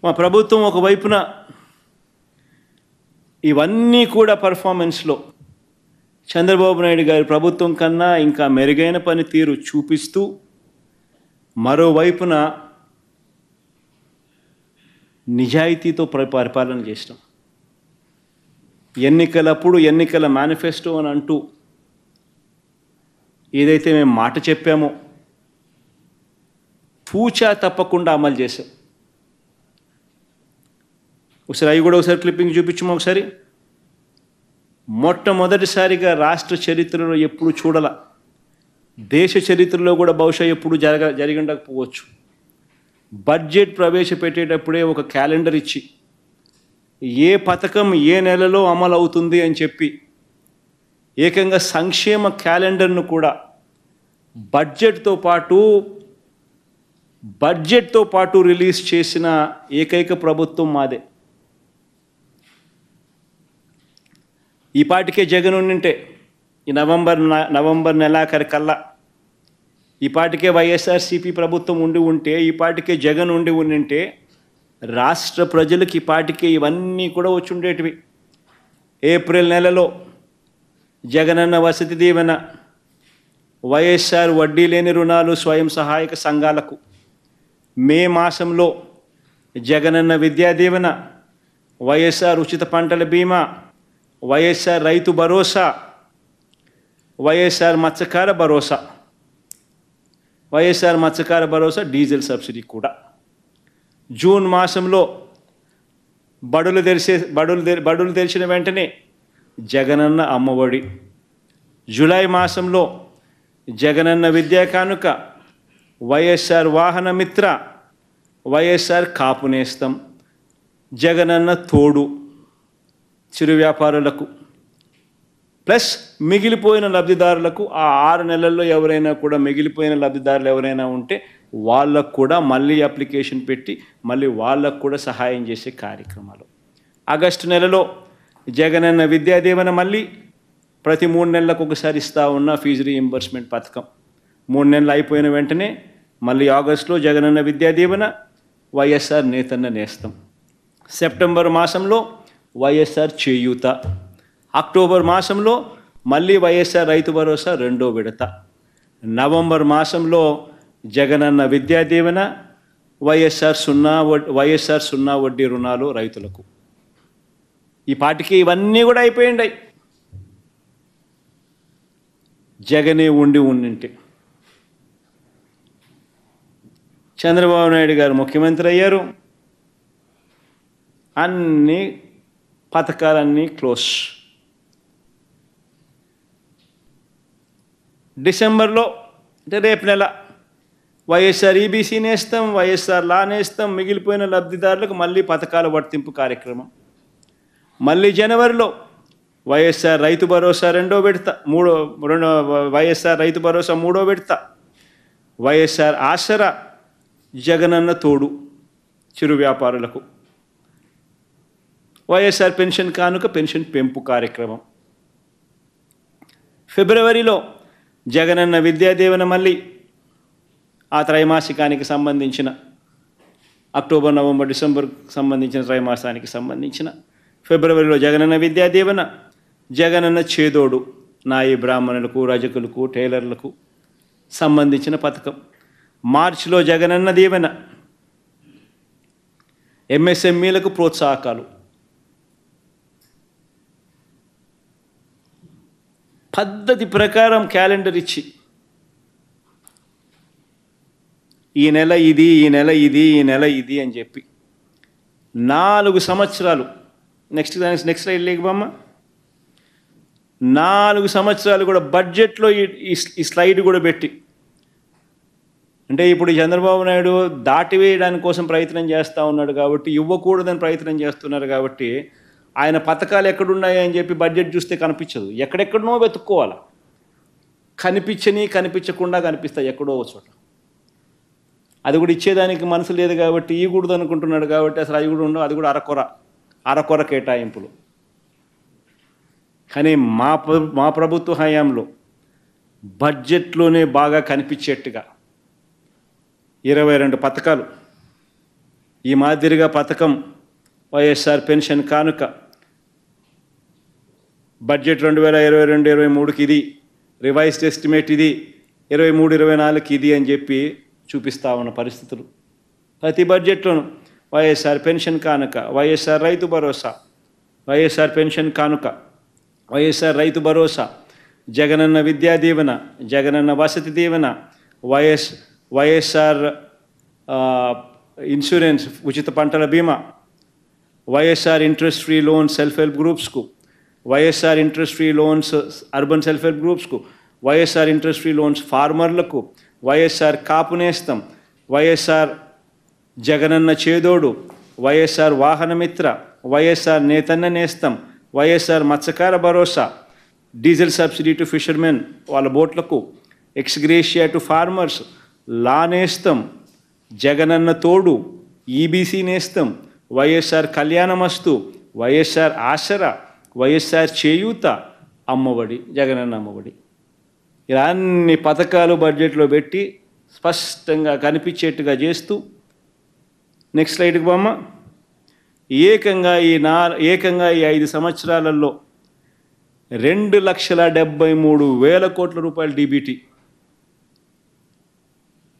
మా ప్రభుత్వం ఒకవైపున ఇవన్నీ కూడా పర్ఫార్మెన్స్లో చంద్రబాబు నాయుడు గారి ప్రభుత్వం కన్నా ఇంకా మెరుగైన పనితీరు చూపిస్తూ మరోవైపున నిజాయితీతో పరిపాలన చేసినాం. ఎన్నికలప్పుడు ఎన్నికల మేనిఫెస్టో అని అంటూ ఏదైతే మేము మాట చెప్పామో పూచా తప్పకుండా అమలు చేశాం. ఒకసారి అవి కూడా ఒకసారి క్లిప్పింగ్ చూపించము. ఒకసారి మొట్టమొదటిసారిగా రాష్ట్ర చరిత్రలో ఎప్పుడు చూడాల, దేశ చరిత్రలో కూడా బహుశా ఎప్పుడు జరిగిండకపోవచ్చు. బడ్జెట్ ప్రవేశపెట్టేటప్పుడే ఒక క్యాలెండర్ ఇచ్చి ఏ పథకం ఏ నెలలో అమలు అవుతుంది అని చెప్పి ఏకంగా సంక్షేమ క్యాలెండర్ను కూడా బడ్జెట్తో పాటు రిలీజ్ చేసిన ఏకైక ప్రభుత్వం మాదే. ఈ పాటికే జగన్ ఉండింటే ఈ నవంబర్ నెలాఖరికల్లా ఈ పాటికే వైఎస్ఆర్సీపీ ప్రభుత్వం ఉంటే ఈ పాటికే జగన్ ఉండింటే రాష్ట్ర ప్రజలకు ఈ పాటికే ఇవన్నీ కూడా వచ్చి ఉండేటివి. ఏప్రిల్ నెలలో జగనన్న వసతి దీవెన, వైఎస్ఆర్ వడ్డీ లేని రుణాలు స్వయం సహాయక సంఘాలకు, మే మాసంలో జగనన్న విద్యా దీవెన, వైఎస్ఆర్ ఉచిత పంటల బీమా, వైఎస్ఆర్ రైతు భరోసా, వైఎస్ఆర్ మత్స్యకార భరోసా డీజిల్ సబ్సిడీ కూడా. జూన్ మాసంలో బడులు తెరిచిన వెంటనే జగనన్న అమ్మఒడి, జూలై మాసంలో జగనన్న విద్యా కానుక, వైఎస్ఆర్ వాహన మిత్ర, వైఎస్ఆర్ కాపు నేస్తం, జగనన్న తోడు చిరు వ్యాపారులకు, ప్లస్ మిగిలిపోయిన లబ్ధిదారులకు ఆ 6 నెలల్లో ఎవరైనా కూడా మిగిలిపోయిన లబ్ధిదారులు ఎవరైనా ఉంటే వాళ్ళకు కూడా మళ్ళీ అప్లికేషన్ పెట్టి మళ్ళీ వాళ్ళకు కూడా సహాయం చేసే కార్యక్రమాలు. ఆగస్టు నెలలో జగనన్న విద్యా దీవెన మళ్ళీ ప్రతి 3 నెలలకు ఒకసారి ఇస్తూ ఉన్న ఫీజు రీయింబర్స్మెంట్ పథకం. 3 నెలలు అయిపోయిన వెంటనే మళ్ళీ ఆగస్టులో జగనన్న విద్యా దీవెన, వైఎస్ఆర్ నేతన్న నేస్తం. సెప్టెంబర్ మాసంలో వైఎస్ఆర్ చేయూత, అక్టోబర్ మాసంలో మళ్ళీ వైఎస్ఆర్ రైతు భరోసా 2వ విడత, నవంబర్ మాసంలో జగనన్న విద్యా దీవెన, వైఎస్ఆర్ సున్నా వడ్డీ రుణాలు రైతులకు. ఈ పాటికి ఇవన్నీ కూడా అయిపోయిండాయి. జగనే ఉండింటే చంద్రబాబు నాయుడు గారు ముఖ్యమంత్రి అయ్యారు, అన్ని పథకాలన్నీ క్లోజ్. డిసెంబర్లో అంటే రేపు నెల వైఎస్ఆర్ ఈబీసీ నేస్తాం, వైఎస్ఆర్ లా నేస్తాం, మిగిలిపోయిన లబ్ధిదారులకు మళ్ళీ పథకాల వర్తింపు కార్యక్రమం. మళ్ళీ జనవరిలో వైఎస్ఆర్ రైతు భరోసా 2వ విడత, వైఎస్ఆర్ రైతు భరోసా 3వ విడత, వైఎస్ఆర్ ఆసరా, జగనన్న తోడు చిరు వ్యాపారులకు, వైఎస్ఆర్ పెన్షన్ కానుక పెన్షన్ పెంపు కార్యక్రమం. ఫిబ్రవరిలో జగనన్న విద్యా దీవెన మళ్ళీ ఆ త్రైమాసికానికి సంబంధించిన అక్టోబర్ నవంబర్ డిసెంబర్ సంబంధించిన త్రైమాసానికి సంబంధించిన, ఫిబ్రవరిలో జగనన్న విద్యా దీవెన, జగనన్న చేదోడు నాయి బ్రాహ్మణులకు, రజకులకు, టైలర్లకు సంబంధించిన పథకం. మార్చిలో జగనన్న దీవెన, ఎంఎస్ఎంఈలకు ప్రోత్సాహకాలు. పద్ధతి ప్రకారం క్యాలెండర్ ఇచ్చి ఈ నెల ఇది, ఈ నెల ఇది, ఈ నెల ఇది అని చెప్పి 4 సంవత్సరాలు, నెక్స్ట్ స్లైడ్ లేకపోమ్మ, 4 సంవత్సరాలు కూడా బడ్జెట్లో ఈ స్లైడ్ కూడా పెట్టి, అంటే ఇప్పుడు చంద్రబాబు నాయుడు దాటివేయడానికి కోసం ప్రయత్నం చేస్తూ ఉన్నాడు కాబట్టి, ఇవ్వకూడదని ప్రయత్నం చేస్తున్నారు కాబట్టి ఆయన పథకాలు ఎక్కడున్నాయి అని చెప్పి బడ్జెట్ చూస్తే కనిపించదు, ఎక్కడెక్కడనో వెతుక్కోవాలి. కనిపించకుండా కనిపిస్తాయి ఎక్కడో చోట. అది కూడా ఇచ్చేదానికి మనసు లేదు కాబట్టి ఇవ్వకూడదు అనుకుంటున్నాడు కాబట్టి అసలు అవి కూడా ఉండవు, అది కూడా అరకొర కేటాయింపులు. కానీ మా ప్రభుత్వ హయాంలో బడ్జెట్లోనే బాగా కనిపించేట్టుగా 22 పథకాలు ఈ మాదిరిగా పథకం వైఎస్ఆర్ పెన్షన్ కానుక బడ్జెట్ 2022-23కి ఇది, రివైజ్డ్ ఎస్టిమేట్ ఇది, 23-24కి ఇది అని చెప్పి చూపిస్తా ఉన్న పరిస్థితులు. ప్రతి బడ్జెట్లోనూ వైఎస్ఆర్ పెన్షన్ కానుక, వైఎస్ఆర్ రైతు భరోసా, వైఎస్ఆర్ పెన్షన్ కానుక, వైఎస్ఆర్ రైతు భరోసా, జగనన్న విద్యా దీవెన, జగనన్న వసతి దీవెన, వైఎస్ఆర్ ఇన్సూరెన్స్ ఉచిత పంటల బీమా, YSR interest free loans self help గ్రూప్స్కు, YSR interest free loans urban self help గ్రూప్స్కు, వైఎస్ఆర్ ఇంట్రెస్ట్ ఫ్రీ లోన్స్ ఫార్మర్లకు, వైఎస్ఆర్ కాపు నేస్తం, వైఎస్ఆర్ జగనన్న చేదోడు, వైఎస్ఆర్ వాహనమిత్ర, వైఎస్ఆర్ నేతన్న నేస్తం, వైఎస్ఆర్ మత్స్యకార భరోసా, డీజిల్ సబ్సిడీ టు ఫిషర్మెన్ వాళ్ళ బోట్లకు, ఎక్స్గ్రేషియా టు ఫార్మర్స్, లా నేస్తం, జగనన్న తోడు, ఈబీసీ నేస్తం, వైఎస్ఆర్ కళ్యాణమస్తు, వైఎస్ఆర్ ఆసరా, వైఎస్ఆర్ చేయూత, అమ్మఒడి, జగనన్న అమ్మఒడి. ఇలా అన్ని పథకాలు బడ్జెట్లో పెట్టి స్పష్టంగా కనిపించేట్టుగా చేస్తూ, నెక్స్ట్ స్లైడ్కి బొమ్మ, ఏకంగా ఈ 5 సంవత్సరాలలో 2,73,000 కోట్ల రూపాయలు డీబీటీ,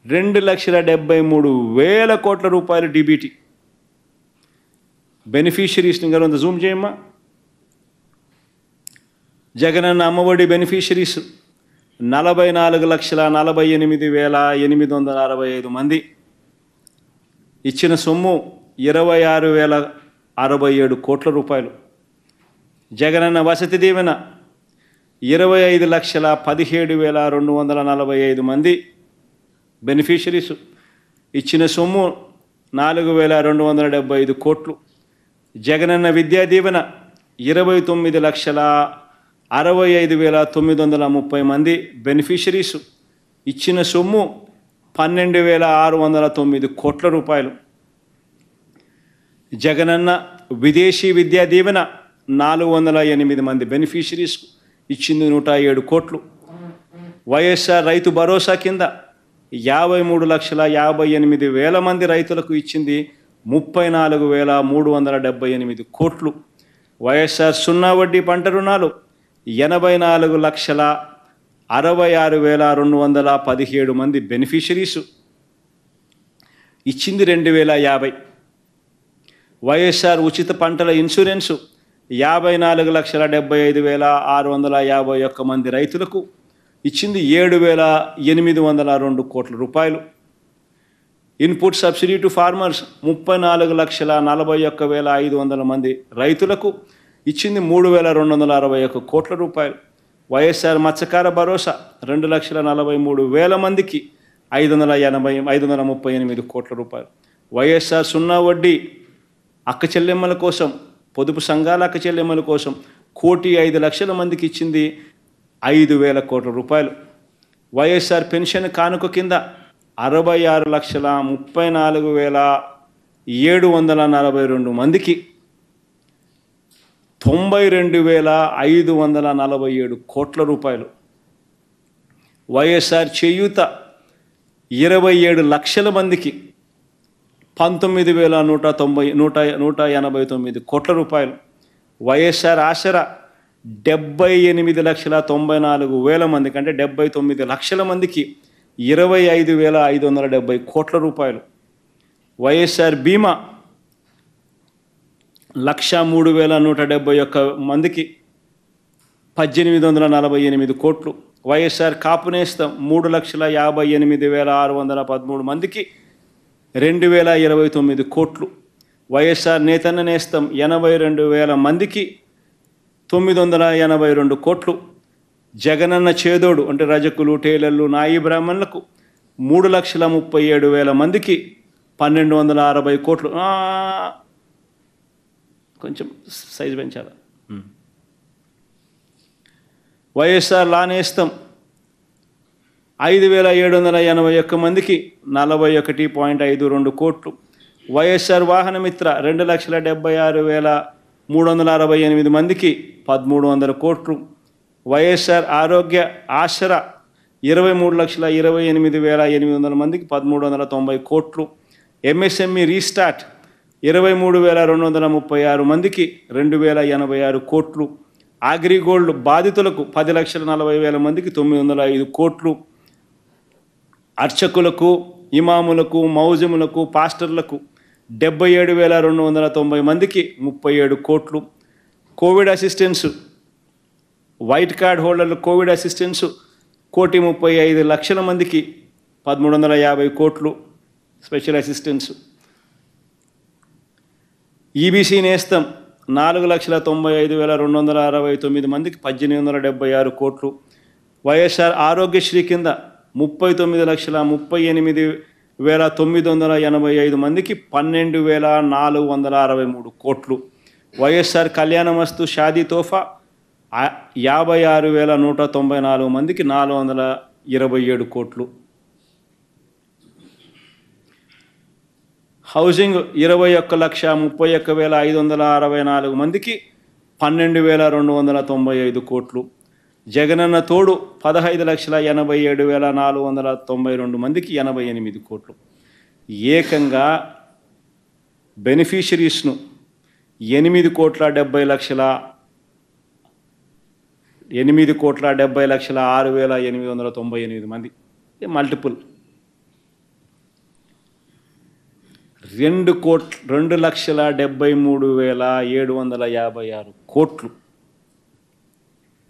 2,73,000 కోట్ల రూపాయలు డీబీటీ. బెనిఫిషరీస్ని గారు జూమ్ చేయమ్మా. జగనన్న అమ్మఒడి బెనిఫిషరీస్ 44,48,865 మంది. ఇచ్చిన సొమ్ము 26,067 కోట్ల రూపాయలు. జగనన్న వసతి దీవెన 25,17,245 మంది బెనిఫిషరీస్. ఇచ్చిన సొమ్ము 4,275 కోట్లు. జగనన్న విద్యా దీవెన 29,65,930 మంది బెనిఫిషరీస్. ఇచ్చిన సొమ్ము 12,609 కోట్ల రూపాయలు. జగనన్న విదేశీ విద్యా దీవెన 408 మంది బెనిఫిషరీస్, ఇచ్చింది 107 కోట్లు. వైఎస్ఆర్ రైతు భరోసా కింద 53,58,000 మంది రైతులకు ఇచ్చింది 34,378 కోట్లు. వైఎస్ఆర్ సున్నా వడ్డీ పంట రుణాలు 84,66,217 మంది బెనిఫిషరీసు, ఇచ్చింది 2,050. వైఎస్ఆర్ ఉచిత పంటల ఇన్సూరెన్సు 54,75,651 మంది రైతులకు ఇచ్చింది 7,802 కోట్ల రూపాయలు. ఇన్పుట్ సబ్సిడీ టు ఫార్మర్స్ 34,41,500 మంది రైతులకు ఇచ్చింది 3,261 కోట్ల రూపాయలు. వైఎస్ఆర్ మత్స్యకార భరోసా 2,43,000 మందికి 538 కోట్ల రూపాయలు. వైఎస్ఆర్ సున్నా వడ్డీ అక్క చెల్లెమ్మల కోసం, పొదుపు సంఘాల అక్క చెల్లెమ్మల కోసం 1,05,00,000 మందికి ఇచ్చింది 5,000 కోట్ల రూపాయలు. వైఎస్ఆర్ పెన్షన్ కానుక కింద 66,34,742 మందికి 92,547 కోట్ల రూపాయలు. వైఎస్ఆర్ చేయూత 27 లక్షల మందికి 19,189 కోట్ల రూపాయలు. వైఎస్ఆర్ ఆసరా 78,94,000 మందికి, అంటే 79 లక్షల మందికి 25,570 కోట్ల రూపాయలు. వైఎస్ఆర్ బీమా 103,171 మందికి 1,848 కోట్లు. వైఎస్ఆర్ కాపు నేస్తం 3,58,613 మందికి 2,029 కోట్లు. వైఎస్ఆర్ నేతన్న నేస్తం 82,000 మందికి 982 కోట్లు. జగనన్న చేదోడు అంటే రజకులు, టైలర్లు, నాయి బ్రాహ్మణులకు 3,37,000 మందికి 1,260 కోట్లు. కొంచెం సైజు పెంచాలి. వైఎస్ఆర్ లా నేస్తం 5,781 మందికి 41.52 కోట్లు. వైఎస్ఆర్ వాహనమిత్ర 2,76,368 మందికి 1,300 కోట్లు. వైఎస్ఆర్ ఆరోగ్య ఆసరా 23,28,800 మందికి 1,390 కోట్లు. ఎంఎస్ఎంఈ రీస్టార్ట్ 23,236 మందికి 2,086 కోట్లు. అగ్రిగోల్డ్ బాధితులకు 10,40,000 మందికి 905 కోట్లు. అర్చకులకు, ఇమాములకు, మౌజములకు, పాస్టర్లకు 77,290 మందికి 37 కోట్లు. కోవిడ్ అసిస్టెన్స్, వైట్ కార్డ్ హోల్డర్లు కోవిడ్ అసిస్టెన్స్ 1,35,00,000 మందికి 1,350 కోట్లు స్పెషల్ అసిస్టెన్స్. ఈబీసీ నేస్తం 4,95,269 మందికి 1,876 కోట్లు. వైఎస్ఆర్ ఆరోగ్యశ్రీ కింద 39,38,985 మందికి 12,463 కోట్లు. వైఎస్ఆర్ కళ్యాణమస్తు షాదీ తోఫా 56,194 మందికి 427 కోట్లు. హౌసింగ్ 21,31,564 మందికి 12,295 కోట్లు. జగనన్న తోడు 15,87,492 మందికి 88 కోట్లు. ఏకంగా బెనిఫిషరీస్ను 8,70,6,898 మంది, మల్టిపుల్ 2,73,756 కోట్లు.